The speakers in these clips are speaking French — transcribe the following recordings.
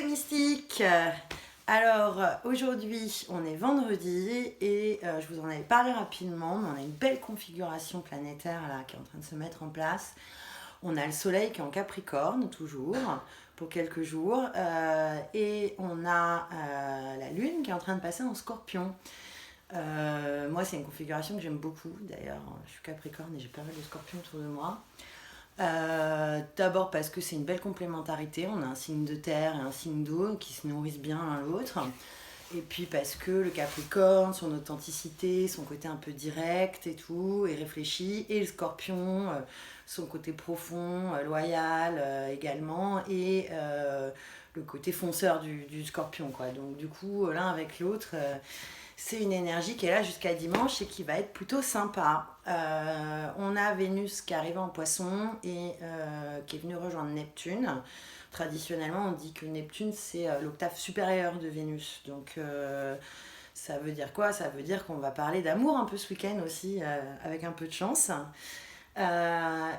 les mystiques. Alors aujourd'hui on est vendredi et je vous en avais parlé rapidement, mais on a une belle configuration planétaire là qui est en train de se mettre en place. On a le soleil qui est en Capricorne toujours pour quelques jours et on a la lune qui est en train de passer en Scorpion. Moi c'est une configuration que j'aime beaucoup, d'ailleurs je suis Capricorne et j'ai pas mal de Scorpions autour de moi. D'abord parce que c'est une belle complémentarité, on a un signe de terre et un signe d'eau qui se nourrissent bien l'un l'autre. Et puis parce que le Capricorne, son authenticité, son côté un peu direct et tout, et réfléchi, et le Scorpion, son côté profond, loyal également, et le côté fonceur du Scorpion, quoi. Donc du coup, l'un avec l'autre, c'est une énergie qui est là jusqu'à dimanche et qui va être plutôt sympa. On a Vénus qui arrive en Poisson et qui est venue rejoindre Neptune. Traditionnellement, on dit que Neptune, c'est l'octave supérieure de Vénus. Donc, ça veut dire quoi? Ça veut dire qu'on va parler d'amour un peu ce week-end aussi, avec un peu de chance. On a,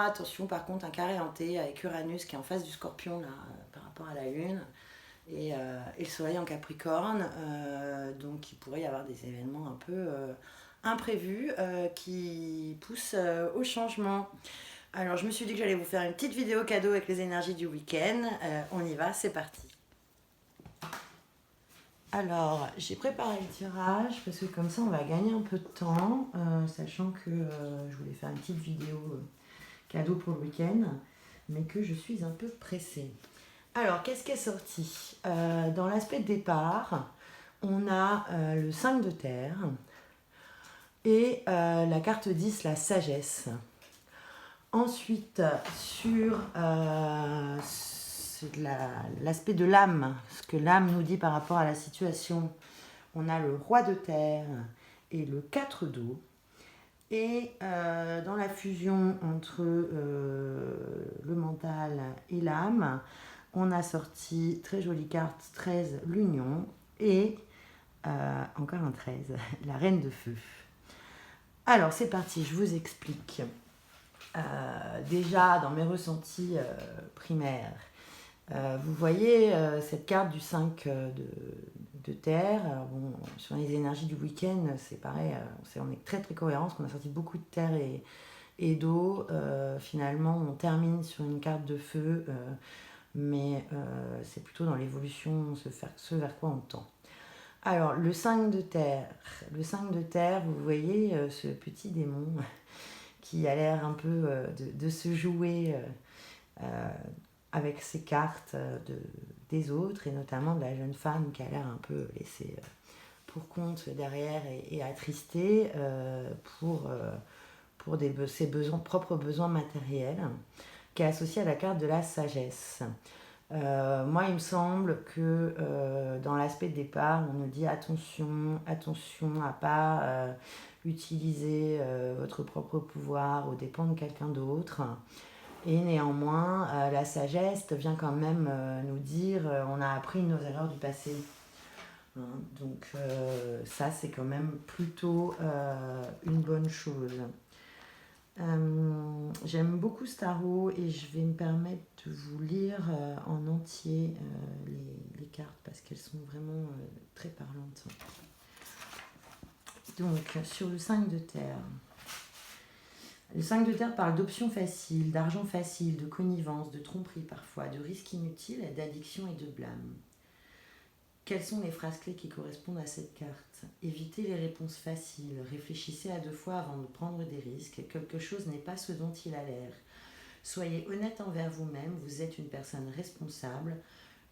attention, par contre, un carré hanté avec Uranus qui est en face du Scorpion, là, par rapport à la Lune. Et le soleil en Capricorne, donc il pourrait y avoir des événements un peu imprévus qui poussent au changement. Alors je me suis dit que j'allais vous faire une petite vidéo cadeau avec les énergies du week-end. On y va, c'est parti. Alors j'ai préparé le tirage parce que comme ça on va gagner un peu de temps, sachant que je voulais faire une petite vidéo cadeau pour le week-end, mais que je suis un peu pressée. Alors, qu'est-ce qui est sorti dans l'aspect de départ, on a le 5 de terre et la carte 10, la sagesse. Ensuite, sur l'aspect de l'âme, ce que l'âme nous dit par rapport à la situation, on a le roi de terre et le 4 d'eau. Et dans la fusion entre le mental et l'âme, on a sorti, très jolie carte, 13, l'union, et encore un 13, la reine de feu. Alors c'est parti, je vous explique. Déjà dans mes ressentis primaires, vous voyez cette carte du 5 de terre. Alors bon, sur les énergies du week-end, c'est pareil, on est très très cohérent, parce qu'on a sorti beaucoup de terre et d'eau. Finalement, on termine sur une carte de feu, mais c'est plutôt dans l'évolution, ce vers quoi on tend. Alors, le 5 de terre. Le 5 de terre, vous voyez ce petit démon qui a l'air un peu de se jouer avec ses cartes des autres, et notamment de la jeune femme qui a l'air un peu laissée pour compte derrière et attristée pour ses propres besoins matériels, qui est associée à la carte de la sagesse. Moi, il me semble que dans l'aspect de départ, on nous dit attention à ne pas utiliser votre propre pouvoir aux dépens de quelqu'un d'autre. Et néanmoins, la sagesse vient quand même nous dire on a appris nos erreurs du passé. Hein, donc ça, c'est quand même plutôt une bonne chose. J'aime beaucoup ce tarot et je vais me permettre de vous lire en entier les cartes parce qu'elles sont vraiment très parlantes. Donc, sur le 5 de terre. Le 5 de terre parle d'options faciles, d'argent facile, de connivence, de tromperie parfois, de risques inutiles, d'addiction et de blâme. Quelles sont les phrases clés qui correspondent à cette carte? Évitez les réponses faciles, réfléchissez à 2 fois avant de prendre des risques, quelque chose n'est pas ce dont il a l'air. Soyez honnête envers vous-même, vous êtes une personne responsable.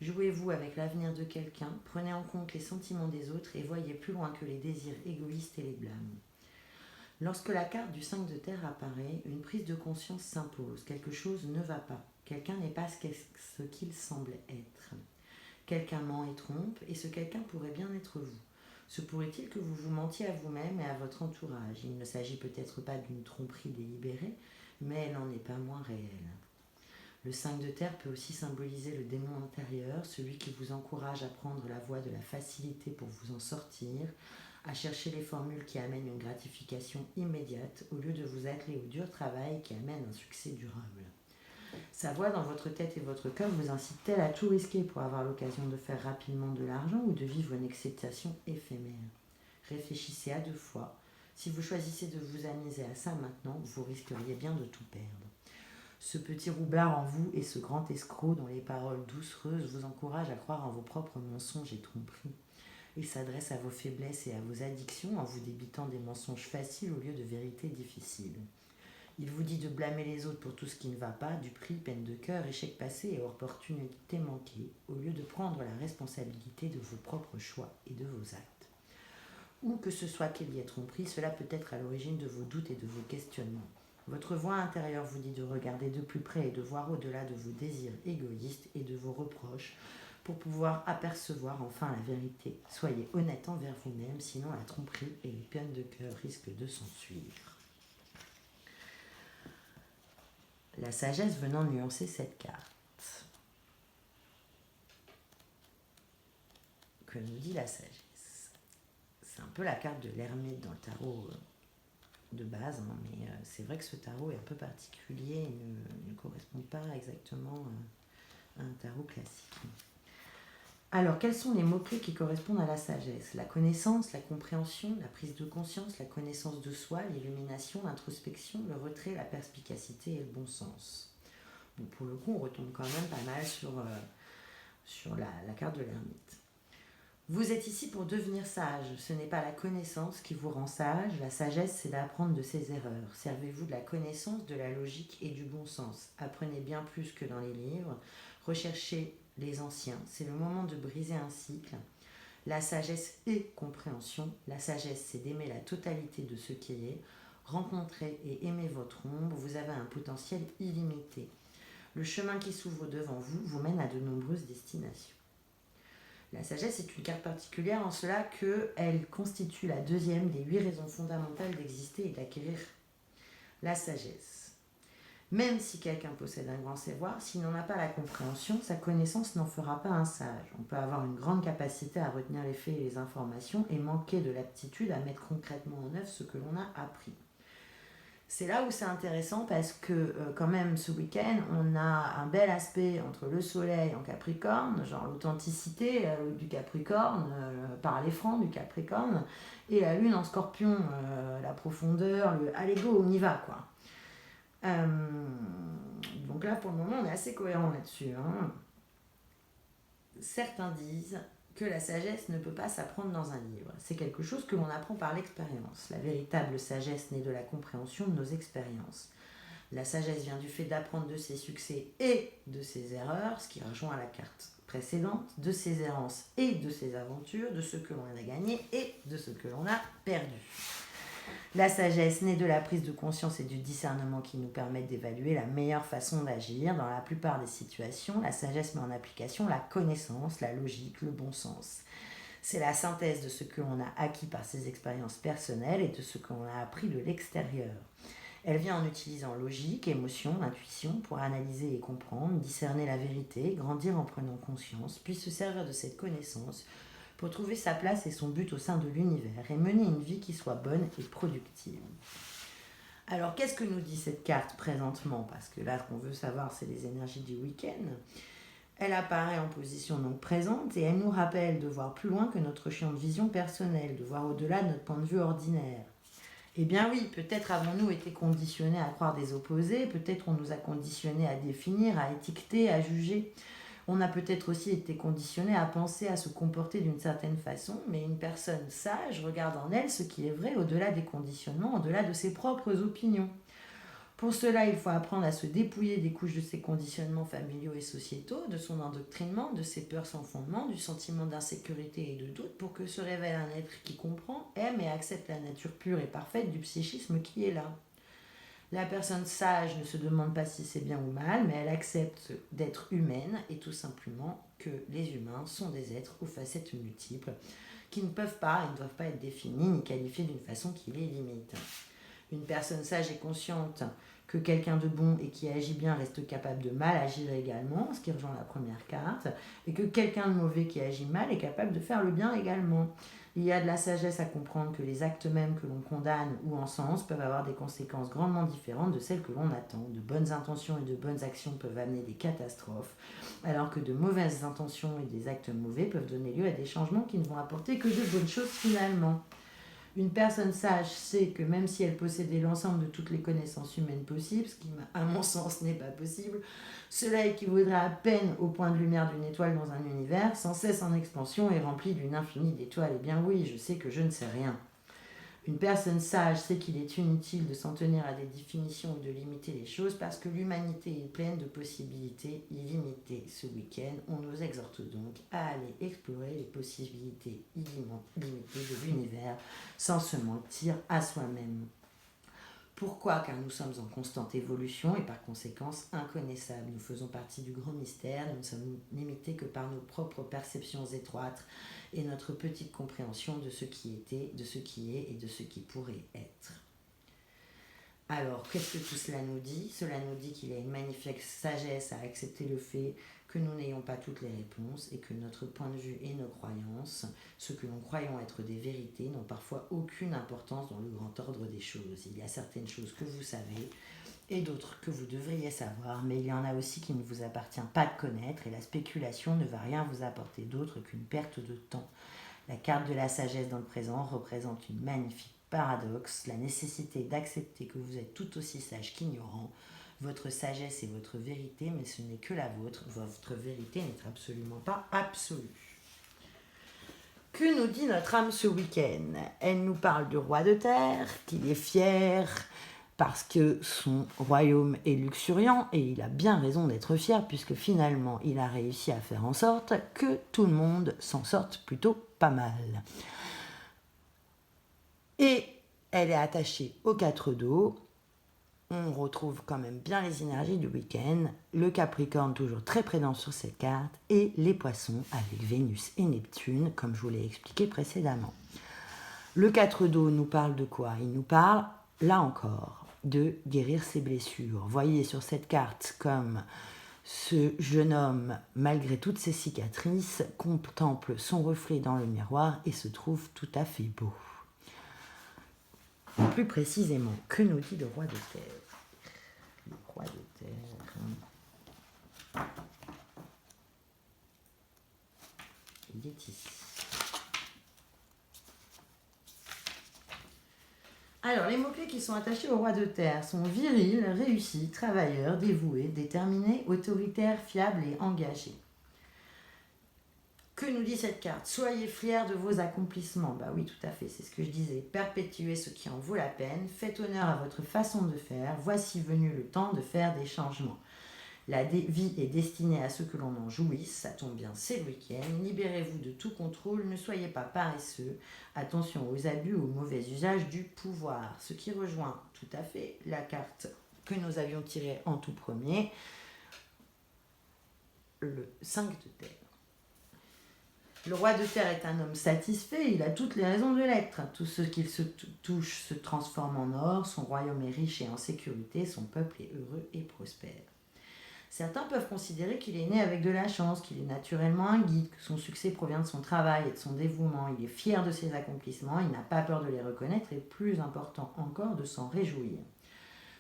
Jouez-vous avec l'avenir de quelqu'un, prenez en compte les sentiments des autres et voyez plus loin que les désirs égoïstes et les blâmes. Lorsque la carte du 5 de terre apparaît, une prise de conscience s'impose, quelque chose ne va pas, quelqu'un n'est pas ce qu'il semble être. Quelqu'un ment et trompe, et ce quelqu'un pourrait bien être vous. Se pourrait-il que vous vous mentiez à vous-même et à votre entourage? Il ne s'agit peut-être pas d'une tromperie délibérée, mais elle n'en est pas moins réelle. Le 5 de terre peut aussi symboliser le démon intérieur, celui qui vous encourage à prendre la voie de la facilité pour vous en sortir, à chercher les formules qui amènent une gratification immédiate, au lieu de vous atteler au dur travail qui amène un succès durable. Sa voix dans votre tête et votre cœur vous incite-t-elle à tout risquer pour avoir l'occasion de faire rapidement de l'argent ou de vivre une excitation éphémère? Réfléchissez à deux fois. Si vous choisissez de vous amuser à ça maintenant, vous risqueriez bien de tout perdre. Ce petit roublard en vous et ce grand escroc dont les paroles doucereuses vous encouragent à croire en vos propres mensonges et tromperies. Il s'adresse à vos faiblesses et à vos addictions en vous débitant des mensonges faciles au lieu de vérités difficiles. Il vous dit de blâmer les autres pour tout ce qui ne va pas, du prix, peine de cœur, échec passé et opportunité manquée, au lieu de prendre la responsabilité de vos propres choix et de vos actes. Où que ce soit qu'il y ait tromperie, cela peut être à l'origine de vos doutes et de vos questionnements. Votre voix intérieure vous dit de regarder de plus près et de voir au-delà de vos désirs égoïstes et de vos reproches pour pouvoir apercevoir enfin la vérité. Soyez honnête envers vous-même, sinon la tromperie et les peines de cœur risquent de s'en suivre. La sagesse venant nuancer cette carte. Que nous dit la sagesse? C'est un peu la carte de l'ermite dans le tarot de base, hein, mais c'est vrai que ce tarot est un peu particulier et ne correspond pas exactement à un tarot classique. Alors, quels sont les mots-clés qui correspondent à la sagesse? La connaissance, la compréhension, la prise de conscience, la connaissance de soi, l'illumination, l'introspection, le retrait, la perspicacité et le bon sens. Bon, pour le coup, on retombe quand même pas mal sur la carte de l'ermite. Vous êtes ici pour devenir sage. Ce n'est pas la connaissance qui vous rend sage. La sagesse, c'est d'apprendre de ses erreurs. Servez-vous de la connaissance, de la logique et du bon sens. Apprenez bien plus que dans les livres. Recherchez les anciens. C'est le moment de briser un cycle. La sagesse et compréhension. La sagesse, c'est d'aimer la totalité de ce qui est. Rencontrez et aimez votre ombre. Vous avez un potentiel illimité. Le chemin qui s'ouvre devant vous vous mène à de nombreuses destinations. La sagesse est une carte particulière en cela qu'elle constitue la deuxième des 8 raisons fondamentales d'exister et d'acquérir la sagesse. Même si quelqu'un possède un grand savoir, s'il n'en a pas la compréhension, sa connaissance n'en fera pas un sage. On peut avoir une grande capacité à retenir les faits et les informations et manquer de l'aptitude à mettre concrètement en œuvre ce que l'on a appris. C'est là où c'est intéressant parce que quand même ce week-end, on a un bel aspect entre le soleil en Capricorne, genre l'authenticité du Capricorne, parler franc du Capricorne, et la lune en Scorpion, la profondeur, le allez go, on y va quoi. Donc là pour le moment on est assez cohérent là-dessus. Hein. Certains disent que la sagesse ne peut pas s'apprendre dans un livre. C'est quelque chose que l'on apprend par l'expérience. La véritable sagesse naît de la compréhension de nos expériences. La sagesse vient du fait d'apprendre de ses succès et de ses erreurs, ce qui rejoint à la carte précédente, de ses errances et de ses aventures, de ce que l'on a gagné et de ce que l'on a perdu. La sagesse naît de la prise de conscience et du discernement qui nous permettent d'évaluer la meilleure façon d'agir. Dans la plupart des situations, la sagesse met en application la connaissance, la logique, le bon sens. C'est la synthèse de ce que l'on a acquis par ses expériences personnelles et de ce que l'on a appris de l'extérieur. Elle vient en utilisant logique, émotion, intuition pour analyser et comprendre, discerner la vérité, grandir en prenant conscience, puis se servir de cette connaissance pour trouver sa place et son but au sein de l'univers et mener une vie qui soit bonne et productive. Alors, qu'est-ce que nous dit cette carte présentement? Parce que là, ce qu'on veut savoir, c'est les énergies du week-end. Elle apparaît en position donc présente et elle nous rappelle de voir plus loin que notre champ de vision personnel, de voir au-delà de notre point de vue ordinaire. Eh bien oui, peut-être avons-nous été conditionnés à croire des opposés, peut-être on nous a conditionnés à définir, à étiqueter, à juger. On a peut-être aussi été conditionné à penser, à se comporter d'une certaine façon, mais une personne sage regarde en elle ce qui est vrai au-delà des conditionnements, au-delà de ses propres opinions. Pour cela, il faut apprendre à se dépouiller des couches de ses conditionnements familiaux et sociétaux, de son endoctrinement, de ses peurs sans fondement, du sentiment d'insécurité et de doute, pour que se révèle un être qui comprend, aime et accepte la nature pure et parfaite du psychisme qui est là. La personne sage ne se demande pas si c'est bien ou mal, mais elle accepte d'être humaine et tout simplement que les humains sont des êtres aux facettes multiples qui ne peuvent pas et ne doivent pas être définis ni qualifiés d'une façon qui les limite. Une personne sage et consciente que quelqu'un de bon et qui agit bien reste capable de mal agir également, ce qui rejoint la première carte, et que quelqu'un de mauvais qui agit mal est capable de faire le bien également. Il y a de la sagesse à comprendre que les actes mêmes que l'on condamne ou encense peuvent avoir des conséquences grandement différentes de celles que l'on attend. De bonnes intentions et de bonnes actions peuvent amener des catastrophes, alors que de mauvaises intentions et des actes mauvais peuvent donner lieu à des changements qui ne vont apporter que de bonnes choses finalement. Une personne sage sait que même si elle possédait l'ensemble de toutes les connaissances humaines possibles, ce qui à mon sens n'est pas possible, cela équivaudrait à peine au point de lumière d'une étoile dans un univers sans cesse en expansion et rempli d'une infinie d'étoiles. Eh bien oui, je sais que je ne sais rien. Une personne sage sait qu'il est inutile de s'en tenir à des définitions ou de limiter les choses parce que l'humanité est pleine de possibilités illimitées. Ce week-end, on nous exhorte donc à aller explorer les possibilités illimitées de l'univers sans se mentir à soi-même. Pourquoi ? Car nous sommes en constante évolution et par conséquence inconnaissables. Nous faisons partie du grand mystère, nous ne sommes limités que par nos propres perceptions étroites et notre petite compréhension de ce qui était, de ce qui est et de ce qui pourrait être. Alors, qu'est-ce que tout cela nous dit ? Cela nous dit qu'il y a une magnifique sagesse à accepter le fait que nous n'ayons pas toutes les réponses et que notre point de vue et nos croyances, ce que nous croyons être des vérités, n'ont parfois aucune importance dans le grand ordre des choses. Il y a certaines choses que vous savez et d'autres que vous devriez savoir, mais il y en a aussi qui ne vous appartient pas de connaître et la spéculation ne va rien vous apporter d'autre qu'une perte de temps. La carte de la sagesse dans le présent représente une magnifique paradoxe, la nécessité d'accepter que vous êtes tout aussi sage qu'ignorant. Votre sagesse est votre vérité, mais ce n'est que la vôtre. Votre vérité n'est absolument pas absolue. Que nous dit notre âme ce week-end ? Elle nous parle du roi de terre, qu'il est fier parce que son royaume est luxuriant, et il a bien raison d'être fier, puisque finalement il a réussi à faire en sorte que tout le monde s'en sorte plutôt pas mal. Et elle est attachée aux 4 dos. On retrouve quand même bien les énergies du week-end. Le Capricorne toujours très présent sur cette carte. Et les Poissons avec Vénus et Neptune, comme je vous l'ai expliqué précédemment. Le 4 dos nous parle de quoi ? Il nous parle, là encore, de guérir ses blessures. Voyez sur cette carte comme ce jeune homme, malgré toutes ses cicatrices, contemple son reflet dans le miroir et se trouve tout à fait beau. Plus précisément, que nous dit le roi de terre ? Le roi de terre. Il est ici. Alors, les mots-clés qui sont attachés au roi de terre sont viril, réussi, travailleur, dévoué, déterminé, autoritaire, fiable et engagé. Que nous dit cette carte ? Soyez fiers de vos accomplissements. Bah oui, tout à fait, c'est ce que je disais. Perpétuez ce qui en vaut la peine. Faites honneur à votre façon de faire. Voici venu le temps de faire des changements. La vie est destinée à ce que l'on en jouisse. Ça tombe bien, c'est le week-end. Libérez-vous de tout contrôle. Ne soyez pas paresseux. Attention aux abus ou au mauvais usage du pouvoir. Ce qui rejoint tout à fait la carte que nous avions tirée en tout premier. Le 5 de terre. Le roi de terre est un homme satisfait, il a toutes les raisons de l'être. Tout ce qu'il se touche se transforme en or, son royaume est riche et en sécurité, son peuple est heureux et prospère. Certains peuvent considérer qu'il est né avec de la chance, qu'il est naturellement un guide, que son succès provient de son travail et de son dévouement. Il est fier de ses accomplissements, il n'a pas peur de les reconnaître et, plus important encore, de s'en réjouir.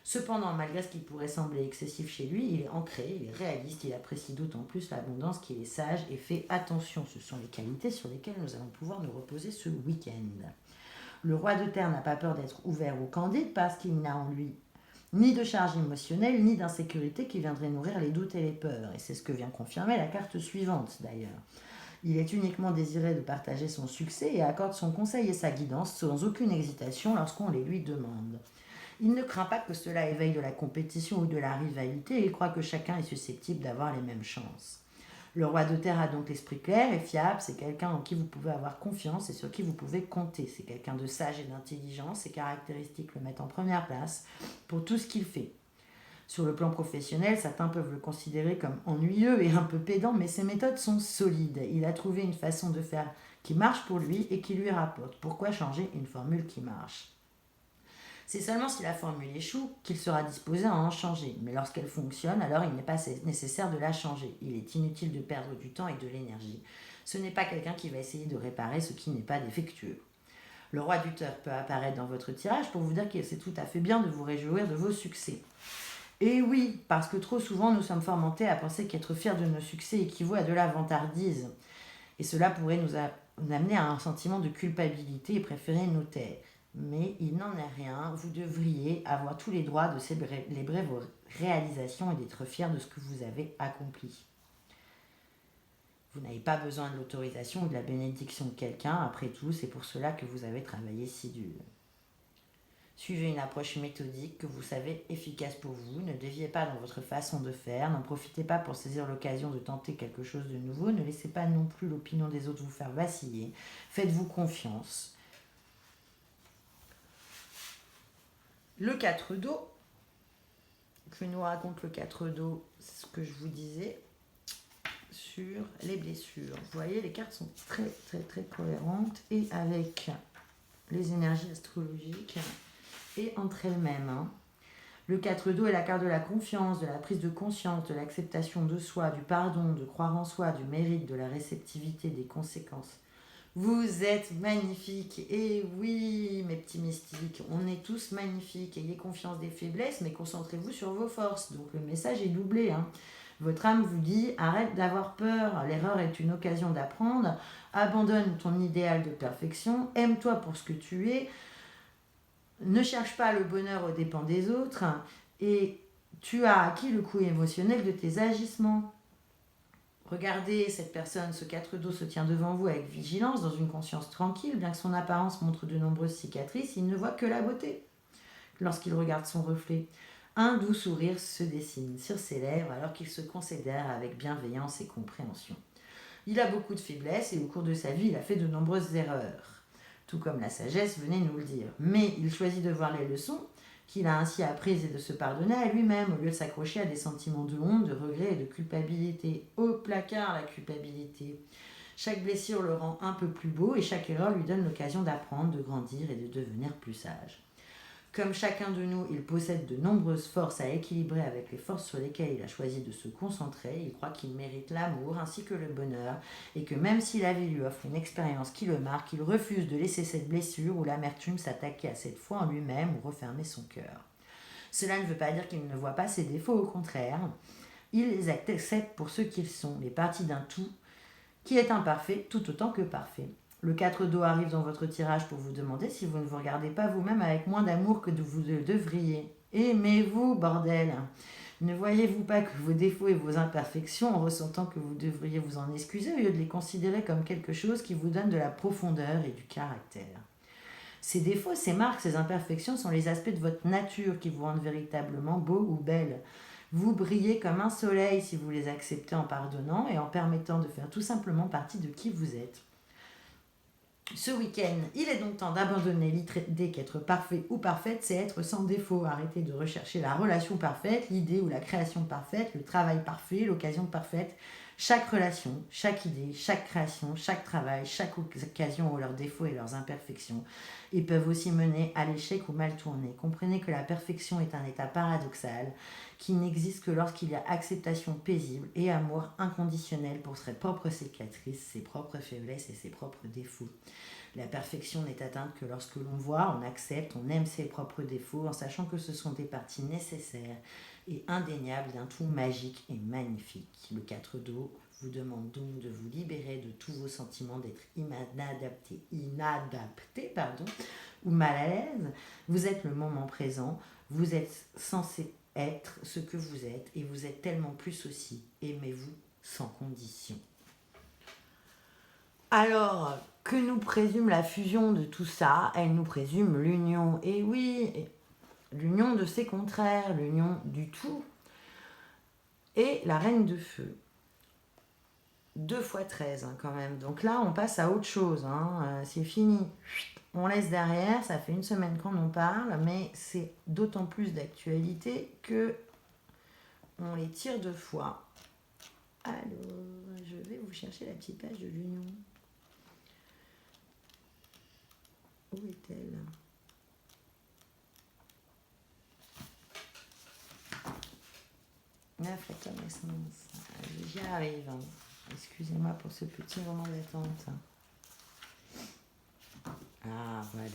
Cependant, malgré ce qui pourrait sembler excessif chez lui, il est ancré, il est réaliste, il apprécie d'autant plus l'abondance qu'il est sage et fait attention. Ce sont les qualités sur lesquelles nous allons pouvoir nous reposer ce week-end. Le roi de terre n'a pas peur d'être ouvert ou candide parce qu'il n'a en lui ni de charge émotionnelle, ni d'insécurité qui viendrait nourrir les doutes et les peurs. Et c'est ce que vient confirmer la carte suivante d'ailleurs. Il est uniquement désiré de partager son succès et accorde son conseil et sa guidance sans aucune hésitation lorsqu'on les lui demande. Il ne craint pas que cela éveille de la compétition ou de la rivalité et il croit que chacun est susceptible d'avoir les mêmes chances. Le roi de terre a donc l'esprit clair et fiable, c'est quelqu'un en qui vous pouvez avoir confiance et sur qui vous pouvez compter. C'est quelqu'un de sage et d'intelligent, ses caractéristiques le mettent en première place pour tout ce qu'il fait. Sur le plan professionnel, certains peuvent le considérer comme ennuyeux et un peu pédant, mais ses méthodes sont solides. Il a trouvé une façon de faire qui marche pour lui et qui lui rapporte. Pourquoi changer une formule qui marche ? C'est seulement si la formule échoue qu'il sera disposé à en changer. Mais lorsqu'elle fonctionne, alors il n'est pas nécessaire de la changer. Il est inutile de perdre du temps et de l'énergie. Ce n'est pas quelqu'un qui va essayer de réparer ce qui n'est pas défectueux. Le roi du cœur peut apparaître dans votre tirage pour vous dire que c'est tout à fait bien de vous réjouir de vos succès. Et oui, parce que trop souvent nous sommes formentés à penser qu'être fier de nos succès équivaut à de la vantardise. Et cela pourrait nous amener à un sentiment de culpabilité et préférer nous taire. Mais il n'en est rien, vous devriez avoir tous les droits de célébrer vos réalisations et d'être fier de ce que vous avez accompli. Vous n'avez pas besoin de l'autorisation ou de la bénédiction de quelqu'un, après tout, c'est pour cela que vous avez travaillé si dur. Suivez une approche méthodique que vous savez efficace pour vous, ne déviez pas dans votre façon de faire, n'en profitez pas pour saisir l'occasion de tenter quelque chose de nouveau, ne laissez pas non plus l'opinion des autres vous faire vaciller, faites-vous confiance. Le 4 d'eau, que nous raconte le 4 d'eau, c'est ce que je vous disais sur les blessures. Vous voyez, les cartes sont très très très cohérentes et avec les énergies astrologiques et entre elles-mêmes. Le 4 d'eau est la carte de la confiance, de la prise de conscience, de l'acceptation de soi, du pardon, de croire en soi, du mérite, de la réceptivité, des conséquences. Vous êtes magnifiques, et oui, mes petits mystiques, on est tous magnifiques. Ayez confiance des faiblesses, mais concentrez-vous sur vos forces. Donc le message est doublé. Votre âme vous dit, arrête d'avoir peur, l'erreur est une occasion d'apprendre, abandonne ton idéal de perfection, aime-toi pour ce que tu es, ne cherche pas le bonheur aux dépens des autres, et tu as acquis le coût émotionnel de tes agissements. Regardez, cette personne, ce 4 d'eau se tient devant vous avec vigilance, dans une conscience tranquille, bien que son apparence montre de nombreuses cicatrices, il ne voit que la beauté lorsqu'il regarde son reflet. Un doux sourire se dessine sur ses lèvres alors qu'il se considère avec bienveillance et compréhension. Il a beaucoup de faiblesses et au cours de sa vie, il a fait de nombreuses erreurs, tout comme la sagesse venait nous le dire. Mais il choisit de voir les leçons qu'il a ainsi apprises et de se pardonner à lui-même, au lieu de s'accrocher à des sentiments de honte, de regret et de culpabilité. Au placard, la culpabilité. Chaque blessure le rend un peu plus beau et chaque erreur lui donne l'occasion d'apprendre, de grandir et de devenir plus sage. Comme chacun de nous, il possède de nombreuses forces à équilibrer avec les forces sur lesquelles il a choisi de se concentrer. Il croit qu'il mérite l'amour ainsi que le bonheur et que même si la vie lui offre une expérience qui le marque, il refuse de laisser cette blessure ou l'amertume s'attaquer à cette foi en lui-même ou refermer son cœur. Cela ne veut pas dire qu'il ne voit pas ses défauts, au contraire. Il les accepte pour ce qu'ils sont, les parties d'un tout qui est imparfait tout autant que parfait. Le 4 d'eau arrive dans votre tirage pour vous demander si vous ne vous regardez pas vous-même avec moins d'amour que vous le devriez. Aimez-vous, bordel! Ne voyez-vous pas que vos défauts et vos imperfections, en ressentant que vous devriez vous en excuser, au lieu de les considérer comme quelque chose qui vous donne de la profondeur et du caractère? Ces défauts, ces marques, ces imperfections sont les aspects de votre nature qui vous rendent véritablement beau ou belle. Vous brillez comme un soleil si vous les acceptez en pardonnant et en permettant de faire tout simplement partie de qui vous êtes. Ce week-end, il est donc temps d'abandonner l'idée qu'être parfait ou parfaite, c'est être sans défaut. Arrêtez de rechercher la relation parfaite, l'idée ou la création parfaite, le travail parfait, l'occasion parfaite. Chaque relation, chaque idée, chaque création, chaque travail, chaque occasion ont leurs défauts et leurs imperfections et peuvent aussi mener à l'échec ou mal tourner. Comprenez que la perfection est un état paradoxal qui n'existe que lorsqu'il y a acceptation paisible et amour inconditionnel pour ses propres cicatrices, ses propres faiblesses et ses propres défauts. La perfection n'est atteinte que lorsque l'on voit, on accepte, on aime ses propres défauts en sachant que ce sont des parties nécessaires et indéniables d'un tout magique et magnifique. Le 4 d'eau vous demande donc de vous libérer de tous vos sentiments d'être inadapté ou mal à l'aise. Vous êtes le moment présent, vous êtes censé être ce que vous êtes et vous êtes tellement plus aussi. Aimez-vous sans condition. Alors, que nous présume la fusion de tout ça? Elle nous présume l'union. Et oui, l'union de ses contraires, l'union du tout. Et la reine de feu. 2 x 13 quand même. Donc là, on passe à autre chose. C'est fini. On laisse derrière. Ça fait une semaine qu'on en parle. Mais c'est d'autant plus d'actualité que on les tire 2 fois. Alors, je vais vous chercher la petite page de l'union. Où est-elle? 9, la connaissance. J'y arrive. Excusez-moi pour ce petit moment d'attente. Ah, voilà.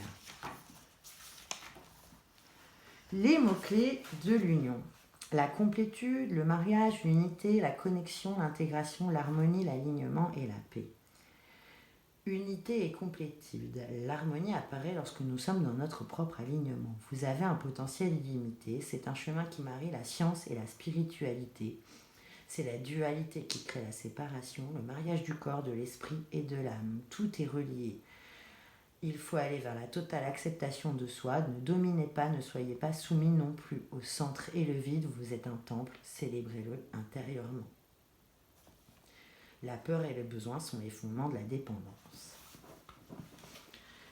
Les mots-clés de l'union. La complétude, le mariage, l'unité, la connexion, l'intégration, l'harmonie, l'alignement et la paix. Unité et complétude. L'harmonie apparaît lorsque nous sommes dans notre propre alignement. Vous avez un potentiel illimité. C'est un chemin qui marie la science et la spiritualité. C'est la dualité qui crée la séparation, le mariage du corps, de l'esprit et de l'âme. Tout est relié. Il faut aller vers la totale acceptation de soi. Ne dominez pas, ne soyez pas soumis non plus au centre et le vide. Vous êtes un temple, célébrez-le intérieurement. La peur et le besoin sont les fondements de la dépendance.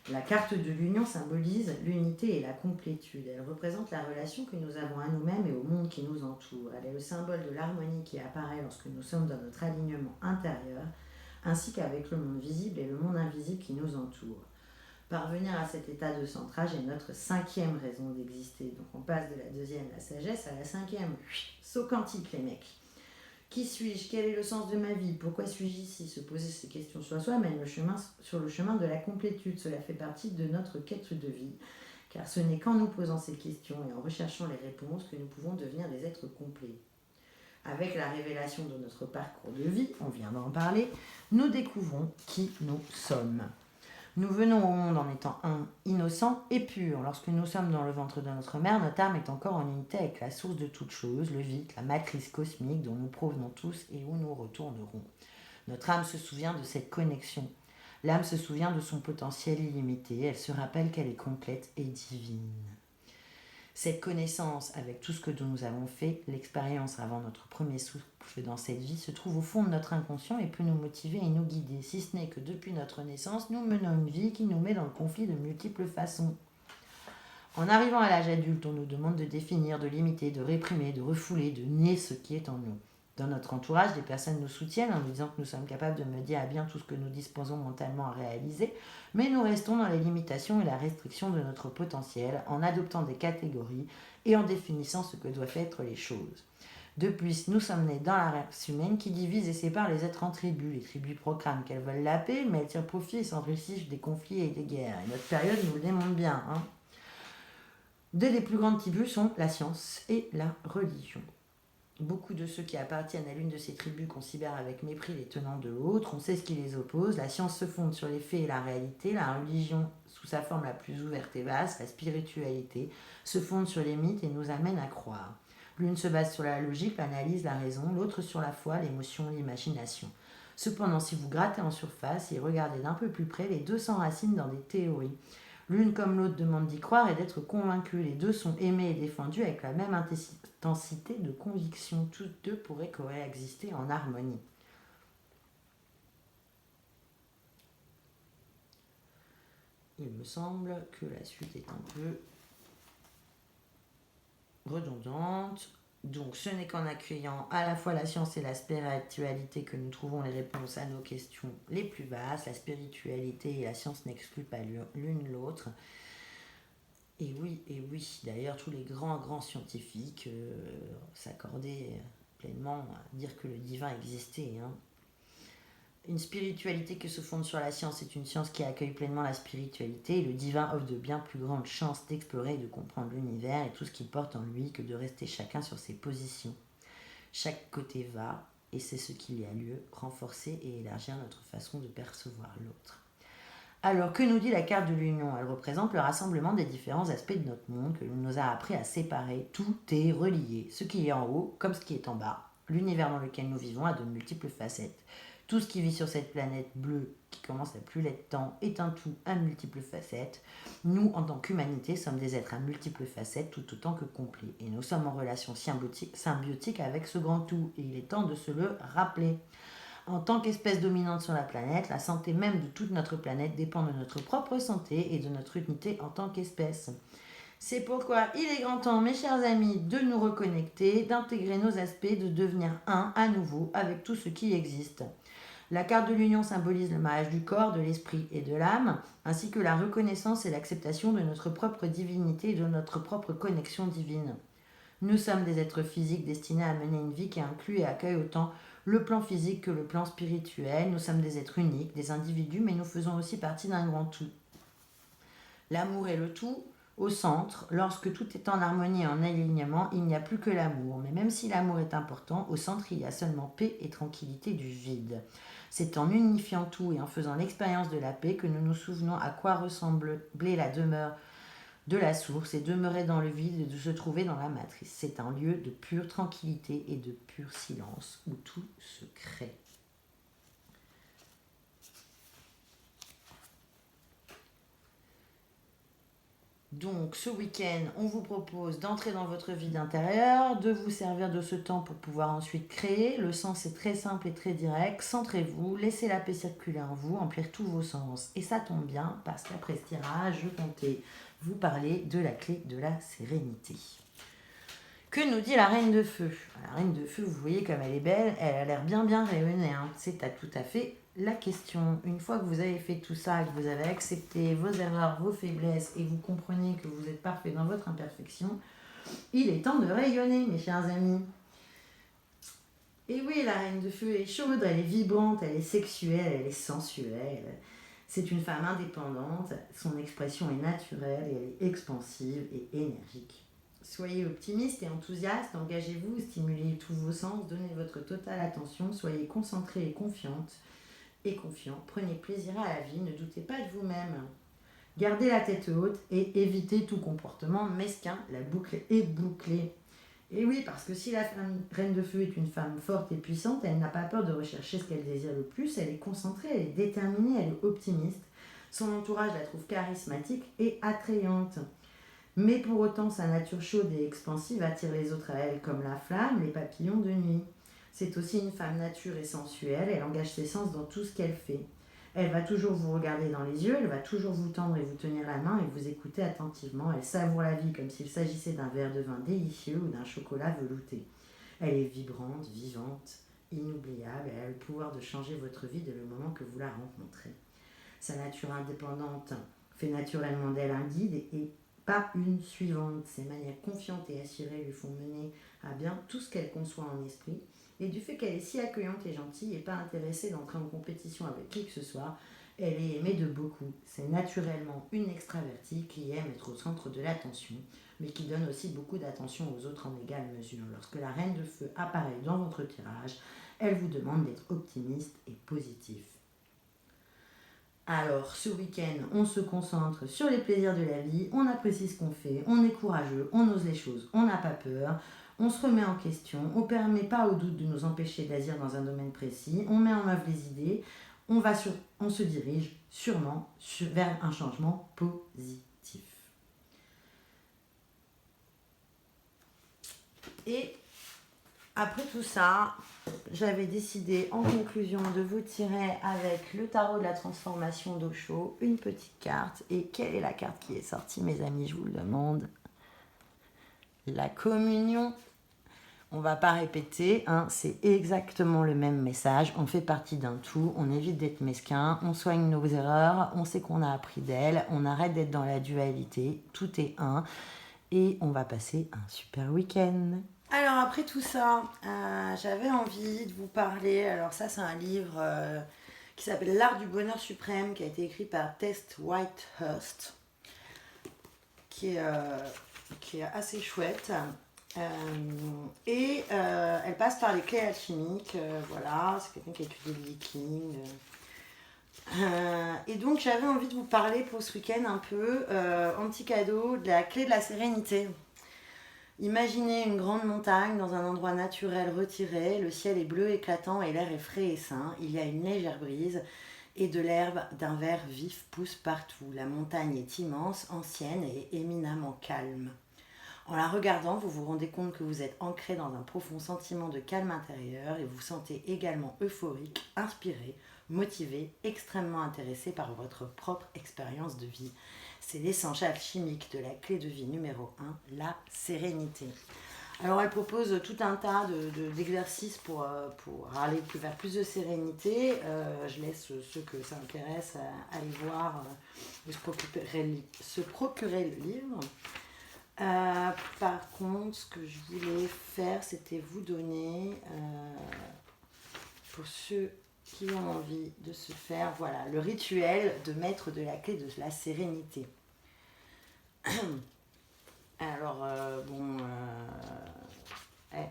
La carte de l'union symbolise l'unité et la complétude. Elle représente la relation que nous avons à nous-mêmes et au monde qui nous entoure. Elle est le symbole de l'harmonie qui apparaît lorsque nous sommes dans notre alignement intérieur, ainsi qu'avec le monde visible et le monde invisible qui nous entoure. Parvenir à cet état de centrage est notre 5e raison d'exister. Donc on passe de la 2e, la sagesse, à la 5e. Saut quantique, les mecs. Qui suis-je? Quel est le sens de ma vie? Pourquoi suis-je ici? Se poser ces questions sur soi mène sur le chemin de la complétude. Cela fait partie de notre quête de vie. Car ce n'est qu'en nous posant ces questions et en recherchant les réponses que nous pouvons devenir des êtres complets. Avec la révélation de notre parcours de vie, on vient d'en parler, nous découvrons qui nous sommes. Nous venons au monde en étant innocents et purs. Lorsque nous sommes dans le ventre de notre mère, notre âme est encore en unité avec la source de toute chose, le vide, la matrice cosmique dont nous provenons tous et où nous retournerons. Notre âme se souvient de cette connexion. L'âme se souvient de son potentiel illimité. Elle se rappelle qu'elle est complète et divine. Cette connaissance, avec tout ce que nous avons fait, l'expérience avant notre premier souffle dans cette vie, se trouve au fond de notre inconscient et peut nous motiver et nous guider, si ce n'est que depuis notre naissance, nous menons une vie qui nous met dans le conflit de multiples façons. En arrivant à l'âge adulte, on nous demande de définir, de limiter, de réprimer, de refouler, de nier ce qui est en nous. Dans notre entourage, des personnes nous soutiennent en nous disant que nous sommes capables de mener à bien tout ce que nous disposons mentalement à réaliser, mais nous restons dans les limitations et la restriction de notre potentiel en adoptant des catégories et en définissant ce que doivent être les choses. De plus, nous sommes nés dans la race humaine qui divise et sépare les êtres en tribus. Les tribus proclament qu'elles veulent la paix, mais elles tirent profit et s'enrichissent des conflits et des guerres. Et notre période nous le démontre bien. Deux des plus grandes tribus sont la science et la religion. Beaucoup de ceux qui appartiennent à l'une de ces tribus considèrent avec mépris les tenants de l'autre. On sait ce qui les oppose. La science se fonde sur les faits et la réalité. La religion, sous sa forme la plus ouverte et vaste, la spiritualité, se fonde sur les mythes et nous amène à croire. L'une se base sur la logique, l'analyse, la raison, l'autre sur la foi, l'émotion, l'imagination. Cependant, si vous grattez en surface et regardez d'un peu plus près, les deux s'enracinent dans des théories. L'une comme l'autre demande d'y croire et d'être convaincus. Les deux sont aimés et défendus avec la même intensité de conviction. Toutes deux pourraient coexister en harmonie. Il me semble que la suite est un peu redondante. Donc ce n'est qu'en accueillant à la fois la science et la spiritualité que nous trouvons les réponses à nos questions les plus vastes. La spiritualité et la science n'excluent pas l'une l'autre. Et oui, d'ailleurs tous les grands scientifiques s'accordaient pleinement à dire que le divin existait. Une spiritualité qui se fonde sur la science est une science qui accueille pleinement la spiritualité. Et le divin offre de bien plus grandes chances d'explorer et de comprendre l'univers et tout ce qu'il porte en lui que de rester chacun sur ses positions. Chaque côté va, et c'est ce qu'il y a lieu, renforcer et élargir notre façon de percevoir l'autre. Alors, que nous dit la carte de l'union? Elle représente le rassemblement des différents aspects de notre monde que l'on nous a appris à séparer. Tout est relié. Ce qui est en haut comme ce qui est en bas. L'univers dans lequel nous vivons a de multiples facettes. Tout ce qui vit sur cette planète bleue qui commence à plus l'être tant est un tout à multiples facettes. Nous, en tant qu'humanité, sommes des êtres à multiples facettes tout autant que complets. Et nous sommes en relation symbiotique avec ce grand tout. Et il est temps de se le rappeler. En tant qu'espèce dominante sur la planète, la santé même de toute notre planète dépend de notre propre santé et de notre unité en tant qu'espèce. C'est pourquoi il est grand temps, mes chers amis, de nous reconnecter, d'intégrer nos aspects, de devenir un à nouveau avec tout ce qui existe. La carte de l'union symbolise le mariage du corps, de l'esprit et de l'âme, ainsi que la reconnaissance et l'acceptation de notre propre divinité et de notre propre connexion divine. Nous sommes des êtres physiques destinés à mener une vie qui inclut et accueille autant le plan physique que le plan spirituel. Nous sommes des êtres uniques, des individus, mais nous faisons aussi partie d'un grand tout. L'amour est le tout au centre. Lorsque tout est en harmonie et en alignement, il n'y a plus que l'amour. Mais même si l'amour est important, au centre, il y a seulement paix et tranquillité du vide. C'est en unifiant tout et en faisant l'expérience de la paix que nous nous souvenons à quoi ressemblait la demeure de la source et demeurer dans le vide et de se trouver dans la matrice. C'est un lieu de pure tranquillité et de pur silence où tout se crée. Donc ce week-end, on vous propose d'entrer dans votre vide intérieur, de vous servir de ce temps pour pouvoir ensuite créer. Le sens est très simple et très direct. Centrez-vous, laissez la paix circuler en vous, emplir tous vos sens. Et ça tombe bien parce qu'après ce tirage, je comptais vous parler de la clé de la sérénité. Que nous dit la Reine de Feu? La Reine de Feu, vous voyez comme elle est belle, elle a l'air bien rayonnée. C'est tout à fait la question. Une fois que vous avez fait tout ça, que vous avez accepté vos erreurs, vos faiblesses, et vous comprenez que vous êtes parfait dans votre imperfection, il est temps de rayonner, mes chers amis. Et oui, la Reine de Feu est chaude, elle est vibrante, elle est sexuelle, elle est sensuelle. C'est une femme indépendante, son expression est naturelle, et elle est expansive et énergique. Soyez optimiste et enthousiaste, engagez-vous, stimulez tous vos sens, donnez votre totale attention, soyez concentré et confiante et confiant. Prenez plaisir à la vie, ne doutez pas de vous-même. Gardez la tête haute et évitez tout comportement mesquin, la boucle est bouclée. Et oui, parce que si la Reine de Feu est une femme forte et puissante, elle n'a pas peur de rechercher ce qu'elle désire le plus, elle est concentrée, elle est déterminée, elle est optimiste. Son entourage la trouve charismatique et attrayante. Mais pour autant, sa nature chaude et expansive attire les autres à elle comme la flamme, les papillons de nuit. C'est aussi une femme nature et sensuelle, elle engage ses sens dans tout ce qu'elle fait. Elle va toujours vous regarder dans les yeux, elle va toujours vous tendre et vous tenir la main et vous écouter attentivement. Elle savoure la vie comme s'il s'agissait d'un verre de vin délicieux ou d'un chocolat velouté. Elle est vibrante, vivante, inoubliable, elle a le pouvoir de changer votre vie dès le moment que vous la rencontrez. Sa nature indépendante fait naturellement d'elle un guide et pas une suivante. Ses manières confiantes et assurées lui font mener à bien tout ce qu'elle conçoit en esprit. Et du fait qu'elle est si accueillante et gentille et pas intéressée d'entrer en compétition avec qui que ce soit, elle est aimée de beaucoup. C'est naturellement une extravertie qui aime être au centre de l'attention, mais qui donne aussi beaucoup d'attention aux autres en égale mesure. Lorsque la Reine de Feu apparaît dans votre tirage, elle vous demande d'être optimiste et positif. Alors, ce week-end, on se concentre sur les plaisirs de la vie, on apprécie ce qu'on fait, on est courageux, on ose les choses, on n'a pas peur, on se remet en question, on ne permet pas au doute de nous empêcher d'agir dans un domaine précis, on met en œuvre les idées, on se dirige sûrement vers un changement positif. Et après tout ça, j'avais décidé en conclusion de vous tirer avec le tarot de la transformation d'Osho une petite carte. Et quelle est la carte qui est sortie, mes amis? Je vous le demande. La communion. On va pas répéter, c'est exactement le même message. On fait partie d'un tout, on évite d'être mesquin, on soigne nos erreurs, on sait qu'on a appris d'elles, on arrête d'être dans la dualité, tout est un. Et on va passer un super week-end. Alors après tout ça, j'avais envie de vous parler, alors ça c'est un livre qui s'appelle L'Art du Bonheur Suprême, qui a été écrit par Tess Whitehurst, qui est assez chouette. Elle passe par les clés alchimiques, voilà, c'est quelqu'un qui a étudié le Viking. Et donc j'avais envie de vous parler pour ce week-end un peu, en petit cadeau, de la clé de la sérénité. Imaginez une grande montagne dans un endroit naturel retiré, le ciel est bleu éclatant et l'air est frais et sain, il y a une légère brise et de l'herbe d'un vert vif pousse partout. La montagne est immense, ancienne et éminemment calme. En la regardant, vous vous rendez compte que vous êtes ancré dans un profond sentiment de calme intérieur et vous vous sentez également euphorique, inspiré, motivé, extrêmement intéressé par votre propre expérience de vie. C'est l'essence alchimique de la clé de vie numéro 1, la sérénité. Alors elle propose tout un tas d'exercices pour aller vers plus de sérénité. Je laisse ceux que ça intéresse à aller voir, se procurer le livre. Par contre, ce que je voulais faire, c'était vous donner, pour ceux qui ont envie de se faire, voilà, le rituel de mettre de la clé de la sérénité. Alors,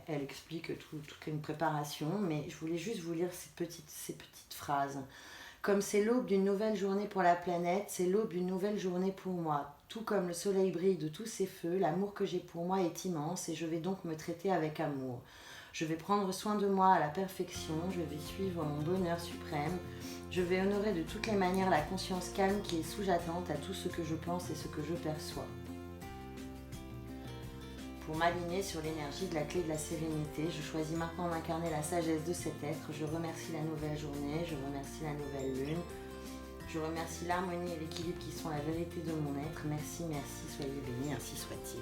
elle explique toute une préparation, mais je voulais juste vous lire ces petites phrases. Comme c'est l'aube d'une nouvelle journée pour la planète, c'est l'aube d'une nouvelle journée pour moi. Tout comme le soleil brille de tous ses feux, l'amour que j'ai pour moi est immense et je vais donc me traiter avec amour. Je vais prendre soin de moi à la perfection, je vais suivre mon bonheur suprême, je vais honorer de toutes les manières la conscience calme qui est sous-jacente à tout ce que je pense et ce que je perçois. Pour m'aligner sur l'énergie de la clé de la sérénité, je choisis maintenant d'incarner la sagesse de cet être. Je remercie la nouvelle journée, je remercie la nouvelle lune, je remercie l'harmonie et l'équilibre qui sont la vérité de mon être. Merci, merci, soyez bénis, ainsi soit-il.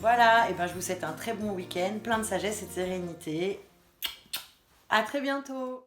Voilà, et ben je vous souhaite un très bon week-end, plein de sagesse et de sérénité. À très bientôt.